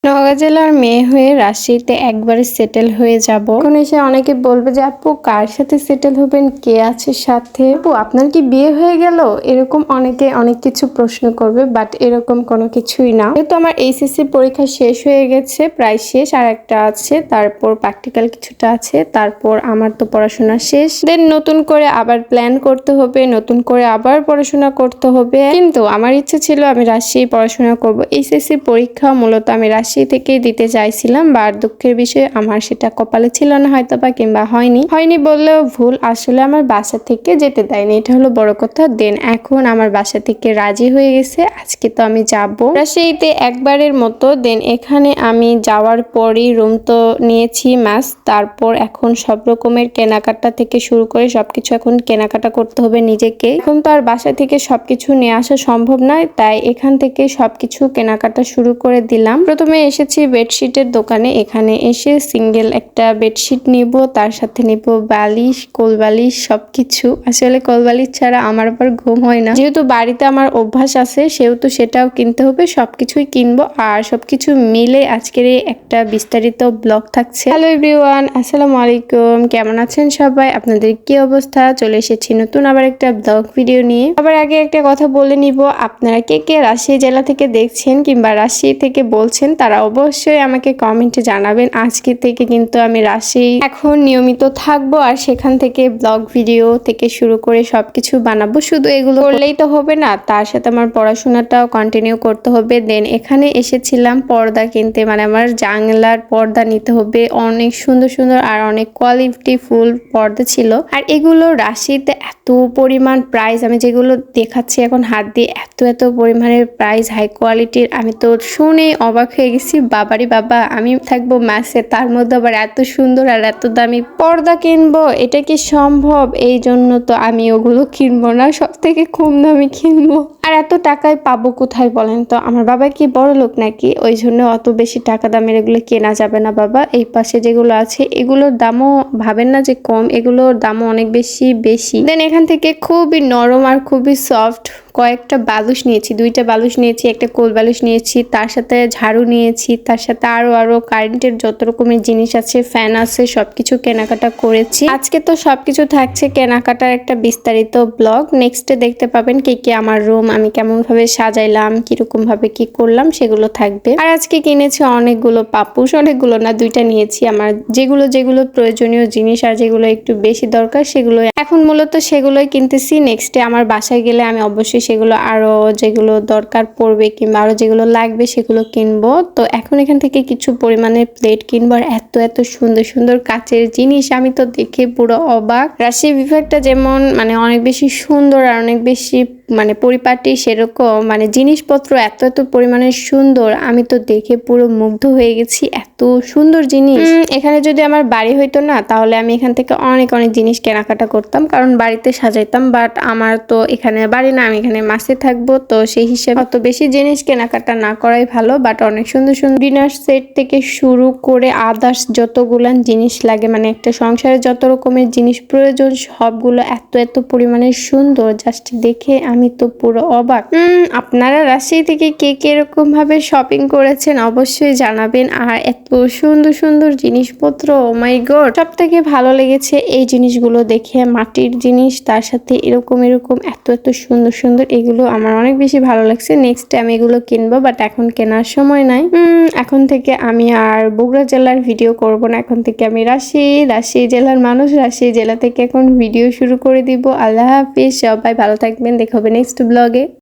নওগাঁ জেলার মেয়ে হয়ে রাজশাহীতে একবারে সেটেল হয়ে যাব। এখন এসে অনেকে বলবে যে আপু কার সাথে সেটেল হবেন, কে আছে সাথে, আপু আপনার কি বিয়ে হয়ে গেল, এরকম অনেকে অনেক কিছু প্রশ্ন করবে, বাট এরকম কোনো কিছুই না। যেহেতু আমার এইচএসসি পরীক্ষা শেষ হয়ে গেছে, প্রায় শেষ, আর একটা আছে, তারপর প্র্যাকটিক্যাল কিছুটা আছে, তারপর আমার তো পড়াশোনা শেষ। দেন নতুন করে আবার প্ল্যান করতে হবে, নতুন করে আবার পড়াশোনা করতে হবে। কিন্তু আমার ইচ্ছে ছিল আমি রাজশাহী পড়াশোনা করব। এইচএসসি পরীক্ষা মূলত আমি রাজশাহী থেকে দিতে চাইছিলাম, বাট দুঃখের বিষয় আমার সেটা কপালে ছিল না হয়তো বা, কিংবা হয়নি বললেও ভুল, আসলে আমার বাসা থেকে যেতে দেয়নি, এটা হলো বড় কথা। দেন এখন আমার বাসা থেকে রাজি হয়ে গেছে, আজকে তো আমি যাব রাজশাহীতে একবারের মতো। দেন এখানে আমি যাওয়ার পরই রুম তো নিয়েছি মাস, তারপর এখন সব রকমের কেনাকাটা থেকে শুরু করে সবকিছু এখন কেনাকাটা করতে হবে নিজেকে। এখন তো আর বাসা থেকে সবকিছু নিয়ে আসা সম্ভব নয়, তাই এখান থেকে সবকিছু কেনাকাটা শুরু করে দিলাম। প্রথমে এসেছি বেডশিটের দোকানে, এখানে এসে সিঙ্গেল একটা বেডশিট নিব, তার সাথে নিব বালিশ, কোল বালিশ, সবকিছু। আসলে কোল বালিশ ছাড়া আমার আবার ঘুম হয় না, যেহেতু বাড়িতে আমার অভ্যাস আছে সেহেতু সেটাও কিনতে হবে, সবকিছুই কিনবো। আর সবকিছু মিলে আজকের এই একটা বিস্তারিত ব্লগ থাকছে। হ্যালো এভরিওয়ান, আসসালামু আলাইকুম, কেমন আছেন সবাই, আপনাদের কি অবস্থা? চলে এসেছি নতুন আবার একটা ব্লগ ভিডিও নিয়ে। আবার আগে একটা কথা বলে নিব, আপনারা কে কে রাজশাহী জেলা থেকে দেখছেন কিংবা রাজশাহী থেকে বলছেন তারা অবশ্যই আমাকে কমেন্টে জানাবেন। আজকে থেকে কিন্তু আমি রাজশাহী এখন নিয়মিত থাকবো, আর সেখান থেকে ব্লগ ভিডিও থেকে শুরু করে সবকিছু বানাবো। শুধু এগুলো করলেই তো হবে না, তার সাথে আমার পড়াশোনাটাও কন্টিনিউ করতে হবে। দেন এখানে এসেছিলাম পর্দা কিনতে, মানে আমার জানলার পর্দা নিতে হবে। অনেক সুন্দর সুন্দর আর অনেক কোয়ালিটি ফুল পর্দা ছিল, আর এগুলো রাজশাহীতে এত পরিমাণ প্রাইস, আমি যেগুলো দেখাচ্ছি এখন হাত দিয়ে, এত পরিমাণের প্রাইস, হাই কোয়ালিটির, আমি তো শুনে অবাক হয়ে গেছি। বাবারি বাবা, আমি থাকবো মাসে, তার মধ্যে আবার এত সুন্দর আর এত দামি পর্দা কিনবো, এটা কি সম্ভব? এই জন্য তো আমি ওগুলো কিনবো না, সব থেকে কম দামি কিনবো। আর এত টাকায় পাবো কোথায় বলেন তো? আমার বাবা কি বড় লোক নাকি? ওই জন্য অত বেশি টাকা দামের এগুলো কেনা যাবে না বাবা। এই পাশে যেগুলো আছে এগুলোর দামও ভাবেন না যে কম, এগুলোর দামও অনেক বেশি। দেন এখান থেকে খুবই নরম আর খুবই সফট কয়েকটা বালুশ নিয়েছি, 2টা বালুশ নিয়েছি, একটা কোল বালুশ নিয়েছি, তার সাথে ঝাড়ু নিয়েছি, তার সাথে আরো কারেন্টের যত রকমের জিনিস আছে, ফ্যান আছে, সবকিছু কেনাকাটা করেছি। আজকে তো সবকিছু থাকছে কেনাকাটার একটা বিস্তারিত ব্লগ। নেক্সটে দেখতে পাবেন কি আমার রুম আমি কেমন ভাবে সাজাইলাম, কিরকম ভাবে কি করলাম, সেগুলো থাকবে। আর আজকে কিনেছি অনেকগুলো পাপুস, অনেকগুলো না, 2টা নিয়েছি। আমার যেগুলো প্রয়োজনীয় জিনিস আর যেগুলো একটু বেশি দরকার সেগুলো এখন মূলত সেগুলোই কিনতেছি। নেক্সটে আমার বাসায় গেলে আমি অবশ্যই সেগুলো আরো যেগুলো দরকার পড়বে কিংবা আরো যেগুলো লাগবে সেগুলো কিনবো। তো এখন এখান থেকে কিছু পরিমাণে প্লেট কিনবো, আর এত সুন্দর সুন্দর কাচের জিনিস, আমি তো দেখে পুরো অবাক। রাজশাহী বিভাগটা যেমন মানে অনেক বেশি সুন্দর আর অনেক বেশি মানে পরিপাটি, সেরকম মানে জিনিসপত্র এত পরিমাণে সুন্দর, আমি তো দেখে পুরো মুগ্ধ হয়ে গেছি। এত সুন্দর জিনিস, এখানে যদি আমার বাড়ি হইতো না তাহলে আমি এখান থেকে অনেক জিনিস কেনাকাটা করতাম, কারণ বাড়িতে সাজাইতাম। বাট আমার তো এখানে বাড়ি না, আমি এখানে মাসে থাকবো, তো সেই হিসেবে অত বেশি জিনিস কেনাকাটা না করাই ভালো। বাট অনেক সুন্দর সুন্দর ডিনার সেট থেকে শুরু করে আদার্স যতগুলান জিনিস লাগে, মানে একটা সংসারে যত রকমের জিনিস প্রয়োজন সবগুলো এত পরিমাণে সুন্দর, জাস্ট দেখে আমি তো পুরো অবাক। আপনারা রাজশাহী থেকে কে এরকম ভাবে শপিং করেছেন অবশ্যই জানাবেন। আর এত সুন্দর সুন্দর জিনিসপত্র, ও মাই গড, সব থেকে ভালো লেগেছে এই জিনিসগুলো দেখে, মাটির জিনিস, তার সাথে এরকম এত সুন্দর এগুলো আমার অনেক বেশি ভালো লাগছে। নেক্সট আমি এগুলো কিনবো, বাট এখন কেনার সময় নাই। এখন থেকে আমি আর বগুড়া জেলার ভিডিও করব না, এখন থেকে আমি রাজশাহী জেলার মানুষ, রাজশাহী জেলা থেকে এখন ভিডিও শুরু করে দিব। আল্লাহ হাফিজ, সবাই ভালো থাকবেন, দেখা হবে নেক্সট ব্লগে।